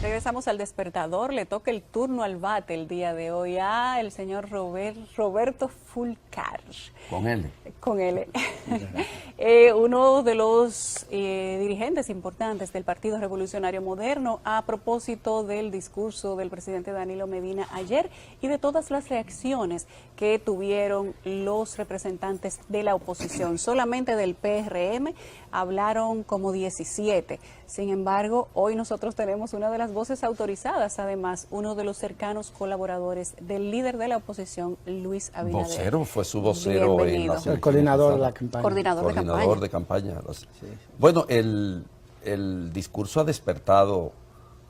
Regresamos al despertador, le toca el turno al bate el día de hoy a el señor Roberto Fulcar. Con él. Con él. Uno de los dirigentes importantes del Partido Revolucionario Moderno, a propósito del discurso del presidente Danilo Medina ayer y de todas las reacciones que tuvieron los representantes de la oposición. Solamente del PRM hablaron como 17. Sin embargo, hoy nosotros tenemos una de las voces autorizadas, además, uno de los cercanos colaboradores del líder de la oposición, Luis Abinader. Vocero, fue su vocero en la el coordinador de la campaña. Coordinador de campaña. Sí. Bueno, el discurso ha despertado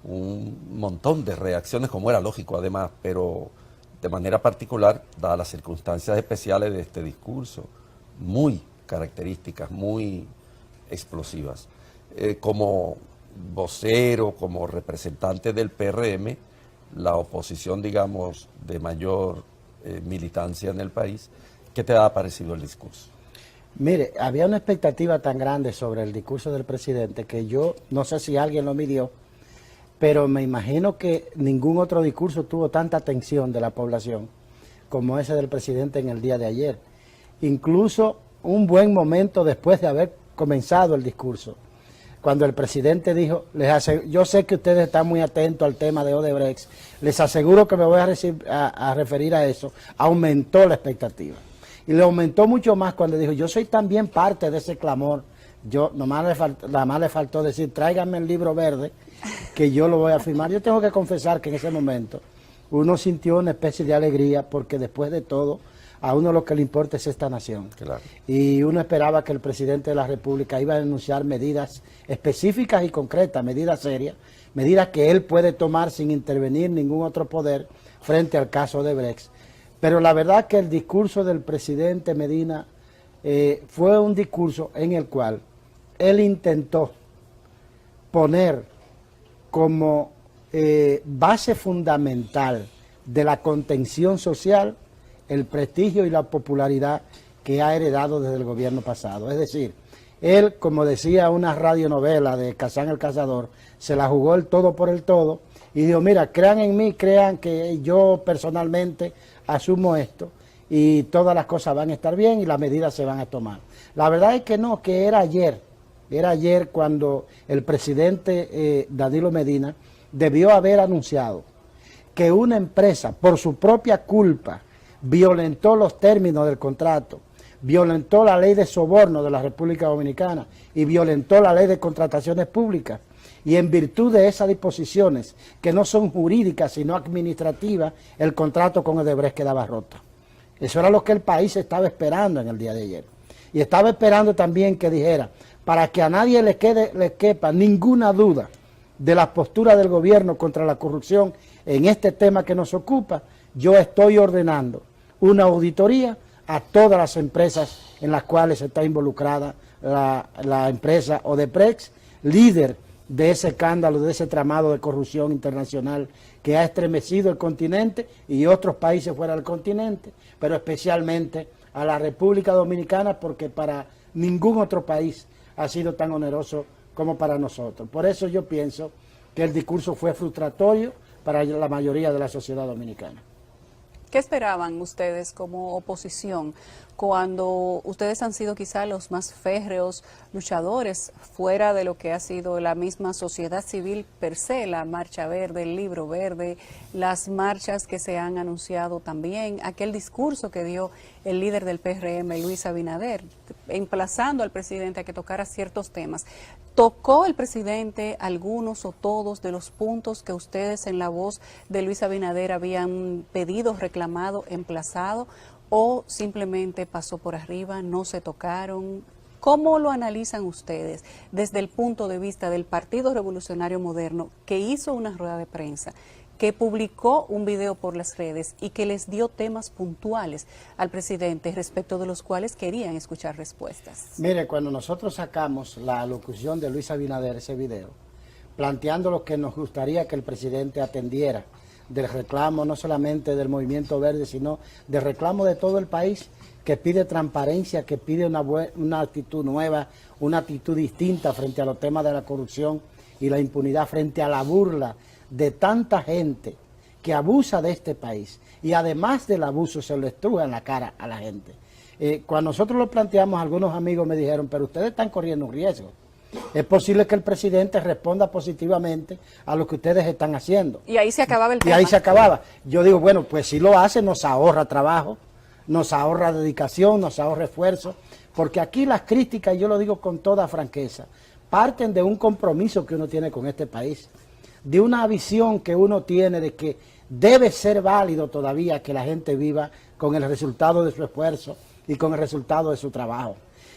un montón de reacciones, como era lógico además, pero de manera particular, dadas las circunstancias especiales de este discurso, muy características, muy explosivas. Como vocero, como representante del PRM, la oposición, digamos, de mayor militancia en el país, ¿qué te ha parecido el discurso? Mire, había una expectativa tan grande sobre el discurso del presidente que yo, no sé si alguien lo midió, pero me imagino que ningún otro discurso tuvo tanta atención de la población como ese del presidente en el día de ayer. Incluso un buen momento después de haber comenzado el discurso, cuando el presidente dijo, yo sé que ustedes están muy atentos al tema de Odebrecht, les aseguro que me voy a referir a eso, aumentó la expectativa. Y le aumentó mucho más cuando dijo, yo soy también parte de ese clamor. Yo nomás le faltó decir, tráiganme el libro verde, que yo lo voy a firmar. Yo tengo que confesar que en ese momento uno sintió una especie de alegría, porque después de todo, a uno lo que le importa es esta nación. Claro. Y uno esperaba que el presidente de la República iba a anunciar medidas específicas y concretas, medidas serias, medidas que él puede tomar sin intervenir ningún otro poder frente al caso de Odebrecht. Pero la verdad que el discurso del presidente Medina fue un discurso en el cual él intentó poner como base fundamental de la contención social el prestigio y la popularidad que ha heredado desde el gobierno pasado. Es decir, él, como decía una radionovela de Kazán el Cazador, se la jugó el todo por el todo y dijo, mira, crean en mí, crean que yo personalmente asumo esto y todas las cosas van a estar bien y las medidas se van a tomar. La verdad es que no, que era ayer cuando el presidente Danilo Medina debió haber anunciado que una empresa, por su propia culpa, violentó los términos del contrato, violentó la ley de soborno de la República Dominicana y violentó la ley de contrataciones públicas. Y en virtud de esas disposiciones, que no son jurídicas sino administrativas, el contrato con Odebrecht quedaba roto. Eso era lo que el país estaba esperando en el día de ayer. Y estaba esperando también que dijera, para que a nadie le quepa ninguna duda de la postura del gobierno contra la corrupción en este tema que nos ocupa, yo estoy ordenando una auditoría a todas las empresas en las cuales está involucrada la empresa Odebrecht, líder de ese escándalo, de ese tramado de corrupción internacional que ha estremecido el continente y otros países fuera del continente, pero especialmente a la República Dominicana, porque para ningún otro país ha sido tan oneroso como para nosotros. Por eso yo pienso que el discurso fue frustratorio para la mayoría de la sociedad dominicana. ¿Qué esperaban ustedes como oposición cuando ustedes han sido quizá los más férreos luchadores fuera de lo que ha sido la misma sociedad civil per se, la Marcha Verde, el Libro Verde, las marchas que se han anunciado también, aquel discurso que dio el líder del PRM, Luis Abinader, emplazando al presidente a que tocara ciertos temas? ¿Tocó el presidente algunos o todos de los puntos que ustedes en la voz de Luis Abinader habían pedido, reclamado, emplazado, o simplemente pasó por arriba, no se tocaron? ¿Cómo lo analizan ustedes desde el punto de vista del Partido Revolucionario Moderno, que hizo una rueda de prensa, que publicó un video por las redes y que les dio temas puntuales al presidente respecto de los cuales querían escuchar respuestas? Mire, cuando nosotros sacamos la alocución de Luis Abinader, ese video, planteando lo que nos gustaría que el presidente atendiera, del reclamo no solamente del Movimiento Verde, sino del reclamo de todo el país, que pide transparencia, que pide una actitud nueva, una actitud distinta frente a los temas de la corrupción y la impunidad, frente a la burla de tanta gente que abusa de este país y además del abuso se lo estruja en la cara a la gente. Cuando nosotros lo planteamos, algunos amigos me dijeron, pero ustedes están corriendo un riesgo. Es posible que el presidente responda positivamente a lo que ustedes están haciendo. Y ahí se acababa el tema. Y ahí se acababa. Yo digo, bueno, pues si lo hace, nos ahorra trabajo, nos ahorra dedicación, nos ahorra esfuerzo, porque aquí las críticas, y yo lo digo con toda franqueza, parten de un compromiso que uno tiene con este país, de una visión que uno tiene de que debe ser válido todavía que la gente viva con el resultado de su esfuerzo y con el resultado de su trabajo,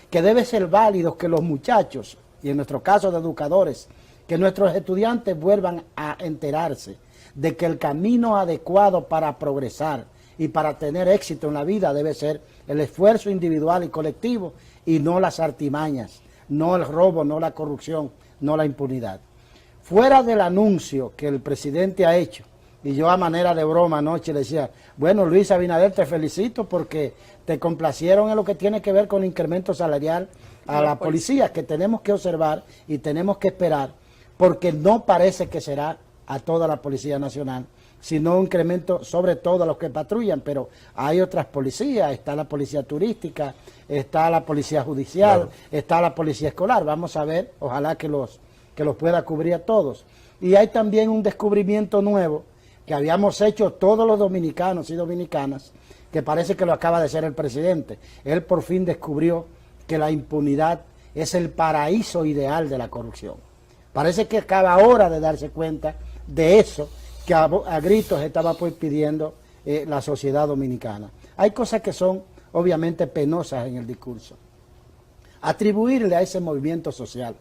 que debe ser válido que los muchachos, y en nuestro caso de educadores, que nuestros estudiantes vuelvan a enterarse de que el camino adecuado para progresar y para tener éxito en la vida debe ser el esfuerzo individual y colectivo y no las artimañas, no el robo, no la corrupción, no la impunidad. Fuera del anuncio que el presidente ha hecho, y yo a manera de broma anoche le decía, bueno, Luis Abinader, te felicito porque te complacieron en lo que tiene que ver con el incremento salarial a la policía, que tenemos que observar y tenemos que esperar, porque no parece que será a toda la Policía Nacional, sino un incremento sobre todo a los que patrullan, pero hay otras policías, está la policía turística, está la policía judicial, claro, está la policía escolar, vamos a ver, ojalá que los pueda cubrir a todos. Y hay también un descubrimiento nuevo que habíamos hecho todos los dominicanos y dominicanas, que parece que lo acaba de hacer el presidente. Él por fin descubrió que la impunidad es el paraíso ideal de la corrupción. Parece que acaba ahora de darse cuenta de eso que a gritos estaba pues pidiendo la sociedad dominicana. Hay cosas que son obviamente penosas en el discurso. Atribuirle a ese movimiento social,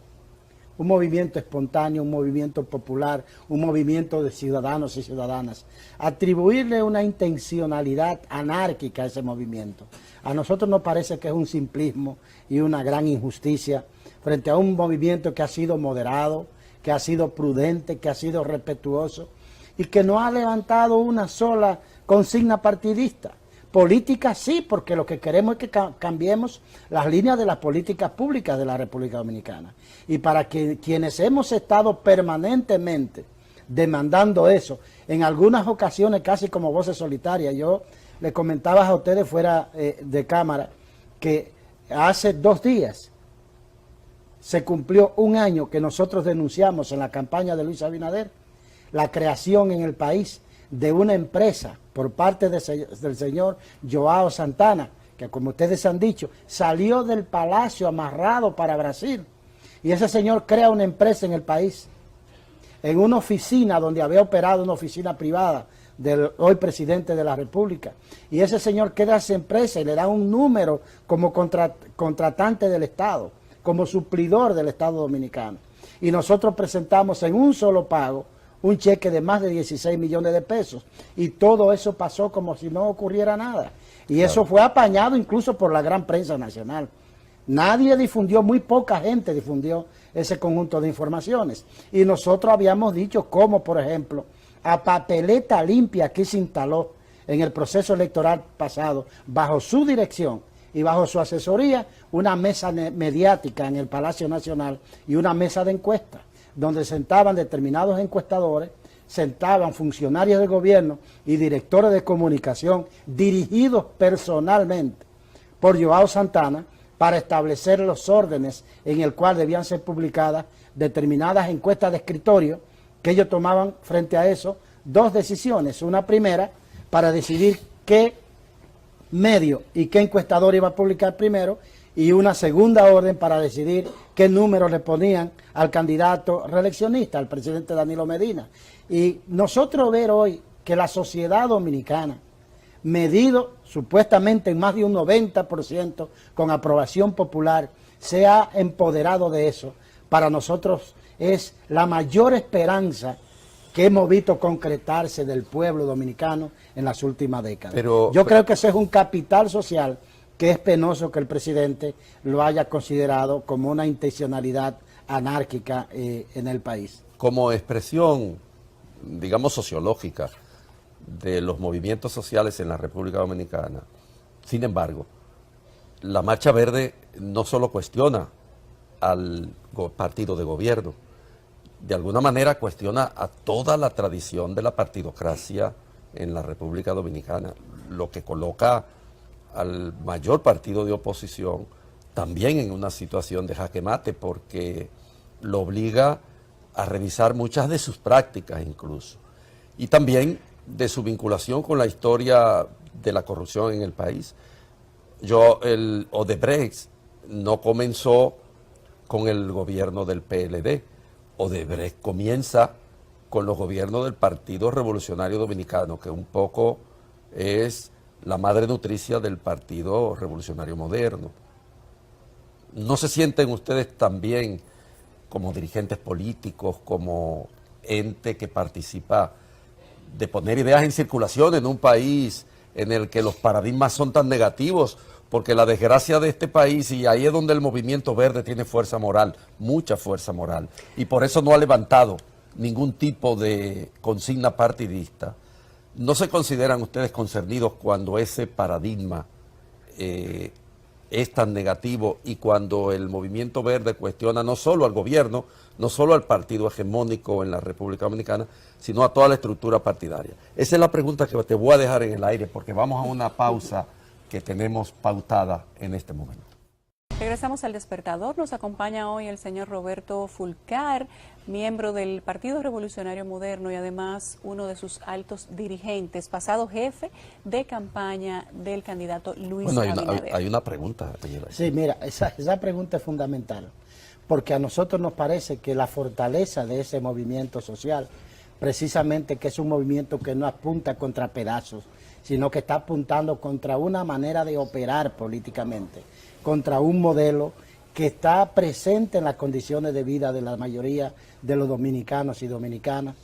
un movimiento espontáneo, un movimiento popular, un movimiento de ciudadanos y ciudadanas, atribuirle una intencionalidad anárquica a ese movimiento. A nosotros nos parece que es un simplismo y una gran injusticia frente a un movimiento que ha sido moderado, que ha sido prudente, que ha sido respetuoso y que no ha levantado una sola consigna partidista. Política sí, porque lo que queremos es que cambiemos las líneas de las políticas públicas de la República Dominicana. Y para que quienes hemos estado permanentemente demandando eso, en algunas ocasiones casi como voces solitarias, yo le comentaba a ustedes fuera de cámara que hace 2 días se cumplió 1 año que nosotros denunciamos en la campaña de Luis Abinader la creación en el país de una empresa por parte del señor Joao Santana, que como ustedes han dicho, salió del palacio amarrado para Brasil. Y ese señor crea una empresa en el país, en una oficina donde había operado una oficina privada del hoy presidente de la República. Y ese señor crea esa empresa y le da un número como contratante del Estado, como suplidor del Estado Dominicano. Y nosotros presentamos en un solo pago un cheque de más de 16 millones de pesos. Y todo eso pasó como si no ocurriera nada. Y eso fue apañado incluso por la gran prensa nacional. Nadie difundió, muy poca gente difundió ese conjunto de informaciones. Y nosotros habíamos dicho cómo, por ejemplo, a papeleta limpia que se instaló en el proceso electoral pasado, bajo su dirección y bajo su asesoría, una mesa mediática en el Palacio Nacional y una mesa de encuestas, donde sentaban determinados encuestadores, sentaban funcionarios del gobierno y directores de comunicación dirigidos personalmente por Joao Santana para establecer los órdenes en el cual debían ser publicadas determinadas encuestas de escritorio, que ellos tomaban frente a eso 2 decisiones. Una primera para decidir qué medio y qué encuestador iba a publicar primero, y una segunda orden para decidir qué número le ponían al candidato reeleccionista, al presidente Danilo Medina. Y nosotros ver hoy que la sociedad dominicana, medido supuestamente en más de un 90% con aprobación popular, se ha empoderado de eso, para nosotros es la mayor esperanza que hemos visto concretarse del pueblo dominicano en las últimas décadas. Yo creo que ese es un capital social que es penoso que el presidente lo haya considerado como una intencionalidad anárquica en el país. Como expresión, digamos, sociológica de los movimientos sociales en la República Dominicana, sin embargo, la Marcha Verde no solo cuestiona al partido de gobierno, de alguna manera cuestiona a toda la tradición de la partidocracia en la República Dominicana, lo que coloca al mayor partido de oposición también en una situación de jaque mate, porque lo obliga a revisar muchas de sus prácticas incluso, y también de su vinculación con la historia de la corrupción en el país. El Odebrecht no comenzó con el gobierno del PLD, Odebrecht comienza con los gobiernos del Partido Revolucionario Dominicano, que un poco es la madre nutricia del Partido Revolucionario Moderno. ¿No se sienten ustedes también como dirigentes políticos, como ente que participa de poner ideas en circulación en un país en el que los paradigmas son tan negativos? Porque la desgracia de este país, y ahí es donde el movimiento verde tiene fuerza moral, mucha fuerza moral, y por eso no ha levantado ningún tipo de consigna partidista. ¿No se consideran ustedes concernidos cuando ese paradigma es tan negativo y cuando el movimiento verde cuestiona no solo al gobierno, no solo al partido hegemónico en la República Dominicana, sino a toda la estructura partidaria? Esa es la pregunta que te voy a dejar en el aire, porque vamos a una pausa que tenemos pautada en este momento. Regresamos al Despertador. Nos acompaña hoy el señor Roberto Fulcar, miembro del Partido Revolucionario Moderno y además uno de sus altos dirigentes, pasado jefe de campaña del candidato Luis Abinader. Hay una pregunta. Sí, mira, esa pregunta es fundamental, porque a nosotros nos parece que la fortaleza de ese movimiento social, precisamente que es un movimiento que no apunta contra pedazos, sino que está apuntando contra una manera de operar políticamente, contra un modelo que está presente en las condiciones de vida de la mayoría de los dominicanos y dominicanas,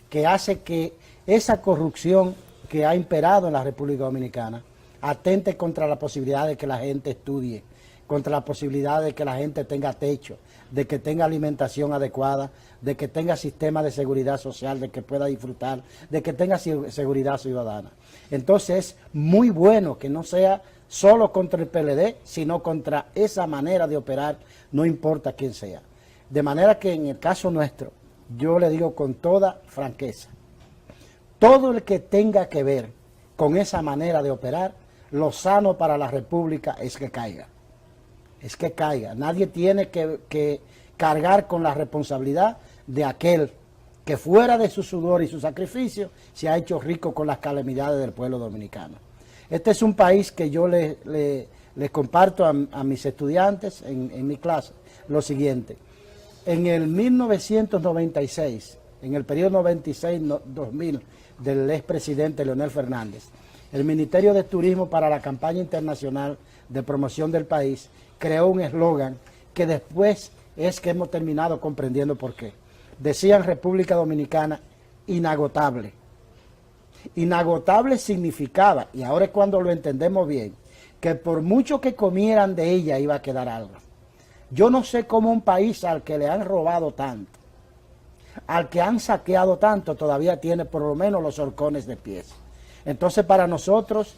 que hace que esa corrupción que ha imperado en la República Dominicana atente contra la posibilidad de que la gente estudie, contra la posibilidad de que la gente tenga techo, de que tenga alimentación adecuada, de que tenga sistema de seguridad social, de que pueda disfrutar, de que tenga seguridad ciudadana. Entonces es muy bueno que no sea solo contra el PLD, sino contra esa manera de operar, no importa quién sea. De manera que en el caso nuestro, yo le digo con toda franqueza, todo el que tenga que ver con esa manera de operar, lo sano para la República es que caiga. Es que caiga. Nadie tiene que cargar con la responsabilidad de aquel que fuera de su sudor y su sacrificio se ha hecho rico con las calamidades del pueblo dominicano. Este es un país que yo les comparto a mis estudiantes en mi clase lo siguiente. En el 1996, en el periodo 96-2000 del expresidente Leonel Fernández, el Ministerio de Turismo para la campaña internacional de promoción del país creó un eslogan que después es que hemos terminado comprendiendo por qué. Decían República Dominicana inagotable. Inagotable significaba, y ahora es cuando lo entendemos bien, que por mucho que comieran de ella iba a quedar algo. Yo no sé cómo un país al que le han robado tanto, al que han saqueado tanto, todavía tiene por lo menos los horcones de pies. Entonces para nosotros,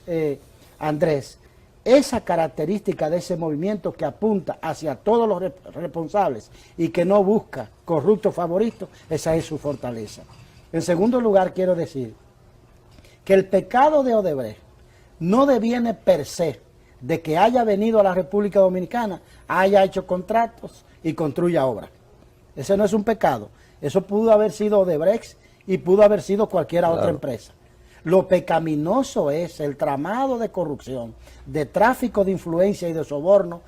Andrés, esa característica de ese movimiento que apunta hacia todos los responsables y que no busca corruptos favoritos, esa es su fortaleza. En segundo lugar, quiero decir que el pecado de Odebrecht no deviene per se de que haya venido a la República Dominicana, haya hecho contratos y construya obras. Ese no es un pecado. Eso pudo haber sido Odebrecht y pudo haber sido cualquier otra empresa. Lo pecaminoso es el tramado de corrupción, de tráfico de influencia y de soborno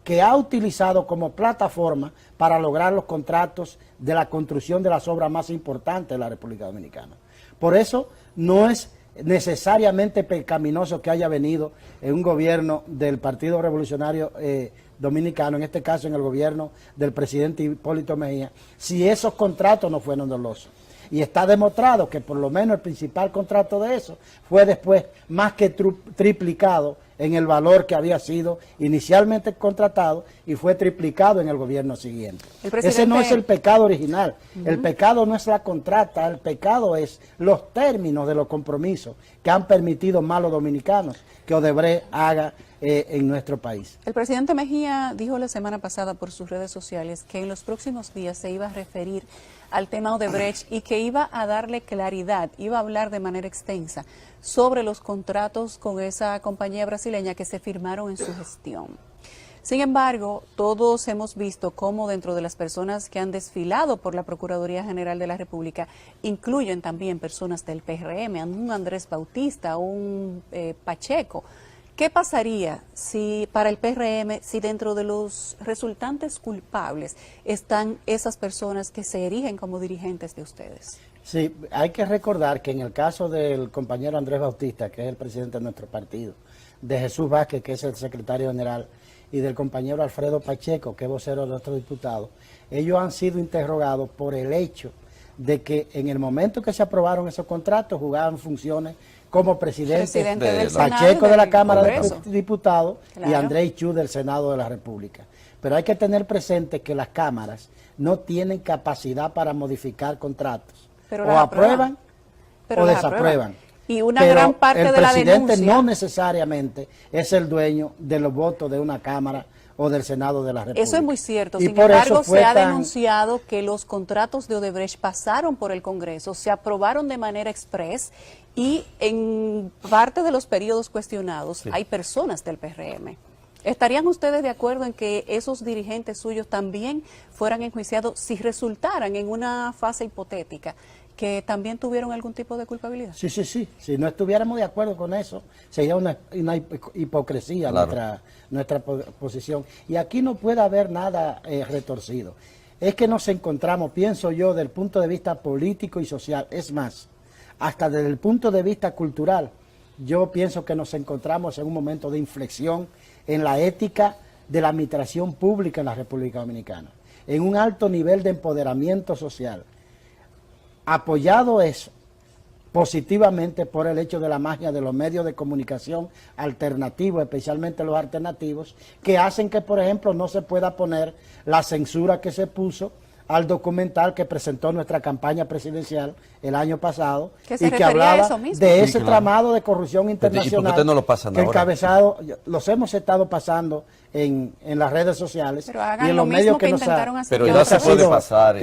que ha utilizado como plataforma para lograr los contratos de la construcción de las obras más importantes de la República Dominicana. Por eso no es necesariamente pecaminoso que haya venido en un gobierno del Partido Revolucionario Dominicano, en este caso en el gobierno del presidente Hipólito Mejía, si esos contratos no fueron dolosos. Y está demostrado que por lo menos el principal contrato de eso fue después más que triplicado en el valor que había sido inicialmente contratado y fue triplicado en el gobierno siguiente. Ese no es el pecado original. El pecado no es la contrata, el pecado es los términos de los compromisos que han permitido más los dominicanos que Odebrecht haga en nuestro país. El presidente Mejía dijo la semana pasada por sus redes sociales que en los próximos días se iba a referir al tema Odebrecht y que iba a darle claridad, iba a hablar de manera extensa sobre los contratos con esa compañía brasileña que se firmaron en su gestión. Sin embargo, todos hemos visto cómo dentro de las personas que han desfilado por la Procuraduría General de la República incluyen también personas del PRM, un Andrés Bautista, un Pacheco. ¿Qué pasaría si para el PRM, si dentro de los resultantes culpables están esas personas que se erigen como dirigentes de ustedes? Sí, hay que recordar que en el caso del compañero Andrés Bautista, que es el presidente de nuestro partido, de Jesús Vázquez, que es el secretario general, y del compañero Alfredo Pacheco, que es vocero de nuestro diputado, ellos han sido interrogados por el hecho de que en el momento que se aprobaron esos contratos jugaban funciones como presidente del Pacheco de la Cámara Congreso de Diputados claro. y Andrés Chu del Senado de la República. Pero hay que tener presente que las cámaras no tienen capacidad para modificar contratos. Pero o aprueban o desaprueban. Y una gran parte de la denuncia. El presidente no necesariamente es el dueño de los votos de una Cámara o del Senado de la República. Eso es muy cierto. Y Sin por embargo, eso fue se ha tan... denunciado que los contratos de Odebrecht pasaron por el Congreso, se aprobaron de manera express y en parte de los periodos cuestionados sí. Hay personas del PRM. ¿Estarían ustedes de acuerdo en que esos dirigentes suyos también fueran enjuiciados si resultaran en una fase hipotética que también tuvieron algún tipo de culpabilidad? Sí. Si no estuviéramos de acuerdo con eso, sería una hipocresía claro. nuestra posición. Y aquí no puede haber nada retorcido. Es que nos encontramos, pienso yo, del punto de vista político y social. Es más, hasta desde el punto de vista cultural, yo pienso que nos encontramos en un momento de inflexión en la ética de la administración pública en la República Dominicana, en un alto nivel de empoderamiento social. Apoyado eso positivamente por el hecho de la magia de los medios de comunicación alternativos, especialmente los alternativos, que hacen que, por ejemplo, no se pueda poner la censura que se puso al documental que presentó nuestra campaña presidencial el año pasado y que hablaba de ese tramado de corrupción internacional. ¿Y por qué no lo pasan que ahora? Encabezado, los hemos estado pasando en las redes sociales y en los medios que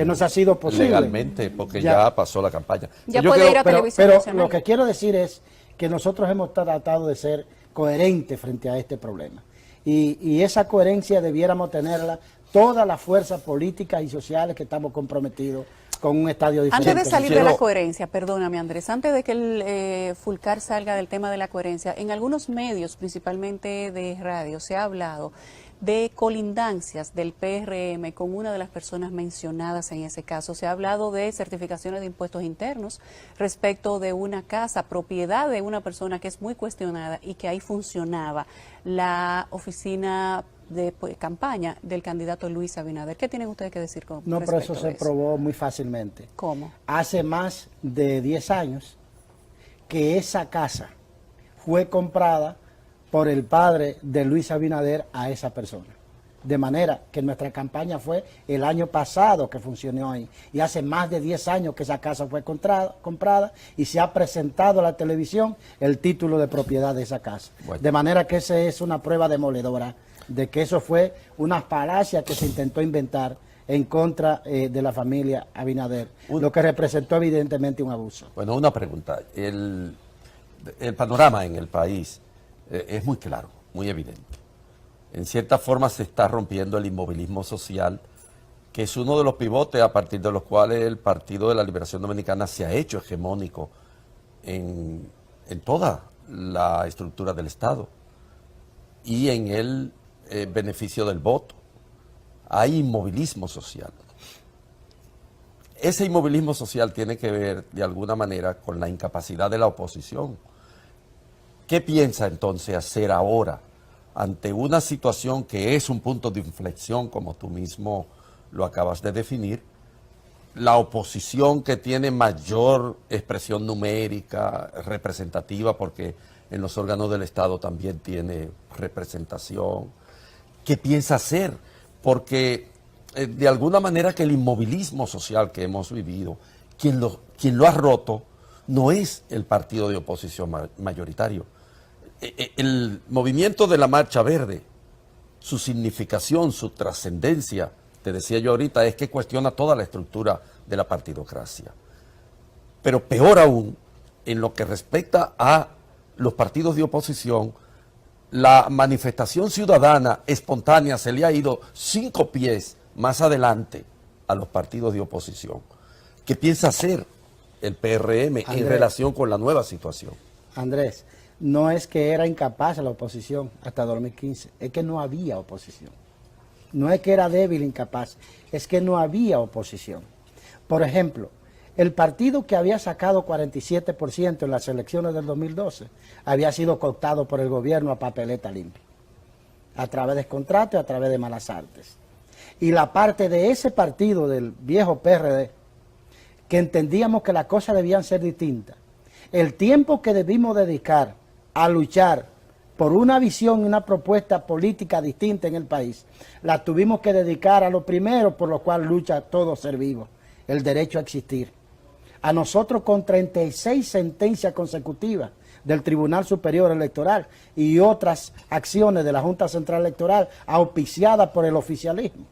nos ha sido posible. Legalmente, porque ya pasó la campaña. Ya puede ir a televisión pero lo que quiero decir es que nosotros hemos tratado de ser coherentes frente a este problema. Y esa coherencia debiéramos tenerla todas las fuerzas políticas y sociales que estamos comprometidos con un estadio diferente. Antes de salir de la coherencia, perdóname Andrés, antes de que el Fulcar salga del tema de la coherencia, en algunos medios, principalmente de radio, se ha hablado de colindancias del PRM con una de las personas mencionadas en ese caso. Se ha hablado de certificaciones de impuestos internos respecto de una casa, propiedad de una persona que es muy cuestionada y que ahí funcionaba la oficina de campaña del candidato Luis Abinader. ¿Qué tienen ustedes que decir con No, pero eso se probó muy fácilmente. ¿Cómo? Hace más de 10 años que esa casa fue comprada por el padre de Luis Abinader a esa persona. De manera que nuestra campaña fue el año pasado que funcionó ahí. Y hace más de 10 años que esa casa fue comprada y se ha presentado a la televisión el título de propiedad de esa casa. Bueno. De manera que esa es una prueba demoledora de que eso fue una falacia que se intentó inventar en contra de la familia Abinader, lo que representó evidentemente un abuso. Bueno, una pregunta. El panorama en el país es muy claro, muy evidente. En cierta forma se está rompiendo el inmovilismo social, que es uno de los pivotes a partir de los cuales el Partido de la Liberación Dominicana se ha hecho hegemónico en toda la estructura del Estado y en el beneficio del voto. Hay inmovilismo social. Ese inmovilismo social tiene que ver de alguna manera con la incapacidad de la oposición. ¿Qué piensa entonces hacer ahora ante una situación que es un punto de inflexión, como tú mismo lo acabas de definir? La oposición que tiene mayor expresión numérica, representativa, porque en los órganos del Estado también tiene representación. ¿Qué piensa hacer? Porque de alguna manera que el inmovilismo social que hemos vivido, quien lo ha roto no es el partido de oposición mayoritario. el movimiento de la Marcha Verde, su significación, su trascendencia, te decía yo ahorita, es que cuestiona toda la estructura de la partidocracia. Pero peor aún, en lo que respecta a los partidos de oposición, la manifestación ciudadana espontánea se le ha ido 5 pies más adelante a los partidos de oposición. ¿Qué piensa hacer el PRM en relación con la nueva situación? Andrés, no es que era incapaz la oposición hasta 2015, es que no había oposición. No es que era débil, incapaz, es que no había oposición. Por ejemplo, el partido que había sacado 47% en las elecciones del 2012 había sido cooptado por el gobierno a papeleta limpia, a través de contratos y a través de malas artes. Y la parte de ese partido del viejo PRD, que entendíamos que las cosas debían ser distintas, el tiempo que debimos dedicar a luchar por una visión y una propuesta política distinta en el país, la tuvimos que dedicar a lo primero por lo cual lucha todo ser vivo, el derecho a existir. A nosotros con 36 sentencias consecutivas del Tribunal Superior Electoral y otras acciones de la Junta Central Electoral auspiciadas por el oficialismo,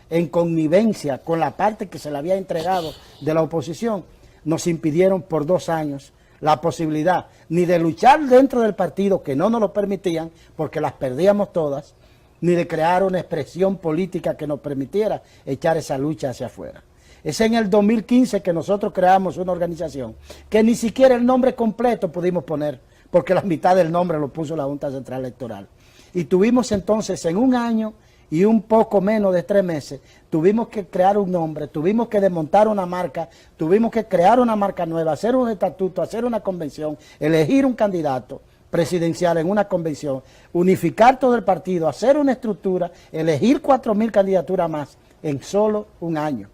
en connivencia con la parte que se le había entregado de la oposición, nos impidieron por 2 años la posibilidad ni de luchar dentro del partido, que no nos lo permitían, porque las perdíamos todas, ni de crear una expresión política que nos permitiera echar esa lucha hacia afuera. Es en el 2015 que nosotros creamos una organización que ni siquiera el nombre completo pudimos poner, porque la mitad del nombre lo puso la Junta Central Electoral. Y tuvimos entonces en 1 año y un poco menos de 3 meses, tuvimos que crear un nombre, tuvimos que desmontar una marca, tuvimos que crear una marca nueva, hacer un estatuto, hacer una convención, elegir un candidato presidencial en una convención, unificar todo el partido, hacer una estructura, elegir 4.000 candidaturas más en solo 1 año.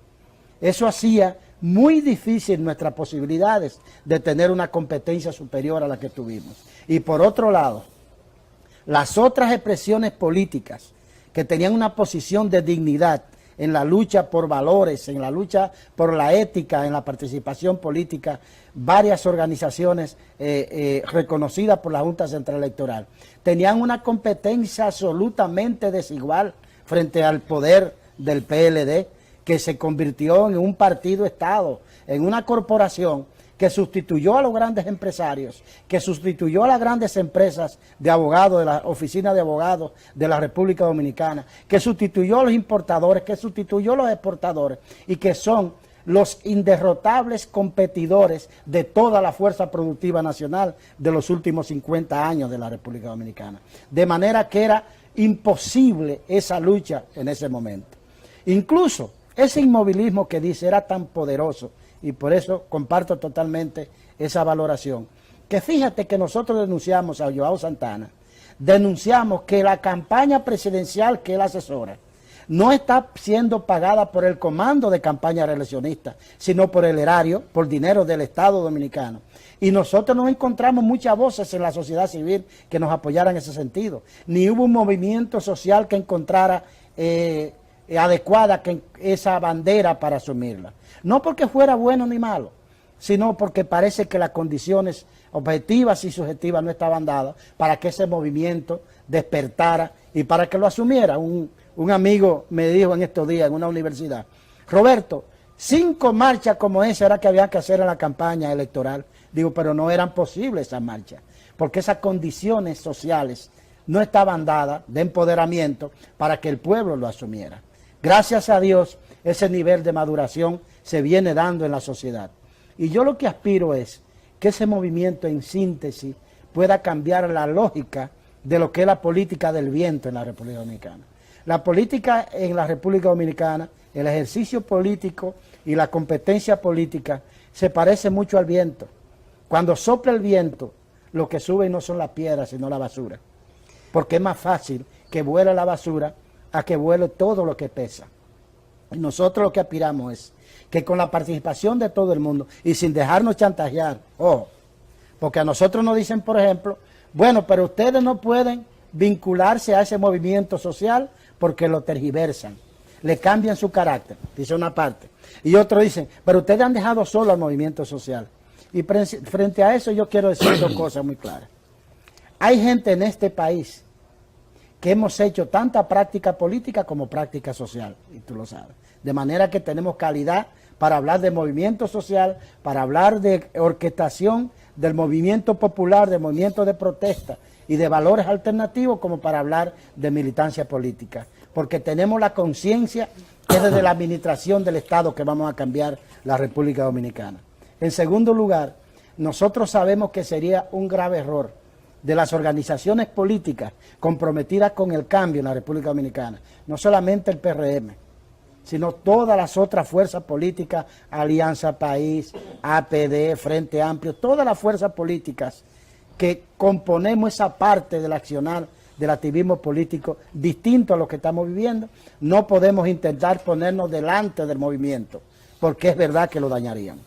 Eso hacía muy difícil nuestras posibilidades de tener una competencia superior a la que tuvimos. Y por otro lado, las otras expresiones políticas que tenían una posición de dignidad en la lucha por valores, en la lucha por la ética, en la participación política, varias organizaciones reconocidas por la Junta Central Electoral, tenían una competencia absolutamente desigual frente al poder del PLD, que se convirtió en un partido-estado, en una corporación que sustituyó a los grandes empresarios, que sustituyó a las grandes empresas de abogados, de la oficina de abogados de la República Dominicana, que sustituyó a los importadores, que sustituyó a los exportadores, y que son los inderrotables competidores de toda la fuerza productiva nacional de los últimos 50 años de la República Dominicana. De manera que era imposible esa lucha en ese momento. Incluso ese inmovilismo que dice era tan poderoso, y por eso comparto totalmente esa valoración, que fíjate que nosotros denunciamos a Joao Santana, denunciamos que la campaña presidencial que él asesora no está siendo pagada por el comando de campaña reeleccionista, sino por el erario, por dinero del Estado Dominicano. Y nosotros no encontramos muchas voces en la sociedad civil que nos apoyaran en ese sentido, ni hubo un movimiento social que encontrara adecuada que esa bandera para asumirla. No porque fuera bueno ni malo, sino porque parece que las condiciones objetivas y subjetivas no estaban dadas para que ese movimiento despertara y para que lo asumiera. Un amigo me dijo en estos días en una universidad: Roberto, 5 marchas como esa era que había que hacer en la campaña electoral. Digo, pero no eran posibles esas marchas, porque esas condiciones sociales no estaban dadas de empoderamiento para que el pueblo lo asumiera. Gracias a Dios, ese nivel de maduración se viene dando en la sociedad. Y yo lo que aspiro es que ese movimiento en síntesis pueda cambiar la lógica de lo que es la política del viento en la República Dominicana. La política en la República Dominicana, el ejercicio político y la competencia política se parece mucho al viento. Cuando sopla el viento, lo que sube no son las piedras, sino la basura. Porque es más fácil que vuele la basura a que vuele todo lo que pesa. Y nosotros lo que aspiramos es que con la participación de todo el mundo y sin dejarnos chantajear, ojo, porque a nosotros nos dicen, por ejemplo, bueno, pero ustedes no pueden vincularse a ese movimiento social porque lo tergiversan, le cambian su carácter, dice una parte. Y otros dicen, pero ustedes han dejado solo al movimiento social. Y frente a eso yo quiero decir 2 cosas muy claras. Hay gente en este país que hemos hecho tanta práctica política como práctica social, y tú lo sabes. De manera que tenemos calidad para hablar de movimiento social, para hablar de orquestación del movimiento popular, de movimiento de protesta y de valores alternativos, como para hablar de militancia política. Porque tenemos la conciencia que es desde la administración del Estado que vamos a cambiar la República Dominicana. En segundo lugar, nosotros sabemos que sería un grave error de las organizaciones políticas comprometidas con el cambio en la República Dominicana, no solamente el PRM, sino todas las otras fuerzas políticas, Alianza País, APD, Frente Amplio, todas las fuerzas políticas que componemos esa parte del accionar del activismo político distinto a lo que estamos viviendo, no podemos intentar ponernos delante del movimiento, porque es verdad que lo dañarían.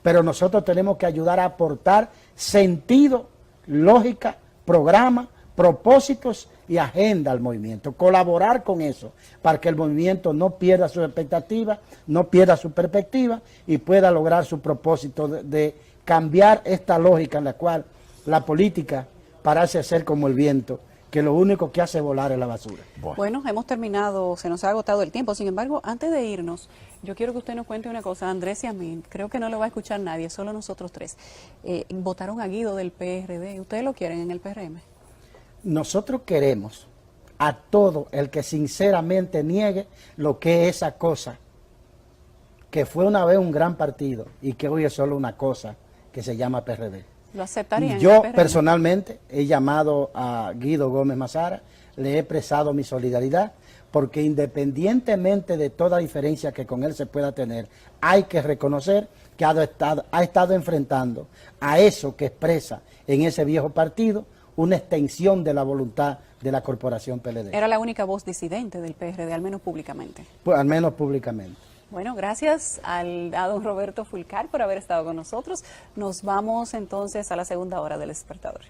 Pero nosotros tenemos que ayudar a aportar sentido, lógica, programa, propósitos y agenda al movimiento, colaborar con eso para que el movimiento no pierda sus expectativas, no pierda su perspectiva y pueda lograr su propósito de cambiar esta lógica en la cual la política parece ser como el viento, que lo único que hace volar es la basura. Bueno, hemos terminado, se nos ha agotado el tiempo. Sin embargo, antes de irnos, yo quiero que usted nos cuente una cosa, Andrés y a mí, creo que no lo va a escuchar nadie, solo nosotros tres. Votaron a Guido del PRD, ¿ustedes lo quieren en el PRM? Nosotros queremos a todo el que sinceramente niegue lo que es esa cosa, que fue una vez un gran partido y que hoy es solo una cosa que se llama PRD. ¿Lo aceptarían? Yo personalmente he llamado a Guido Gómez Mazara, le he expresado mi solidaridad, porque independientemente de toda diferencia que con él se pueda tener, hay que reconocer que ha estado enfrentando a eso que expresa en ese viejo partido una extensión de la voluntad de la corporación PLD. Era la única voz disidente del PRD, al menos públicamente. Pues, al menos públicamente. Bueno, gracias a don Roberto Fulcar por haber estado con nosotros. Nos vamos entonces a la segunda hora del Despertador.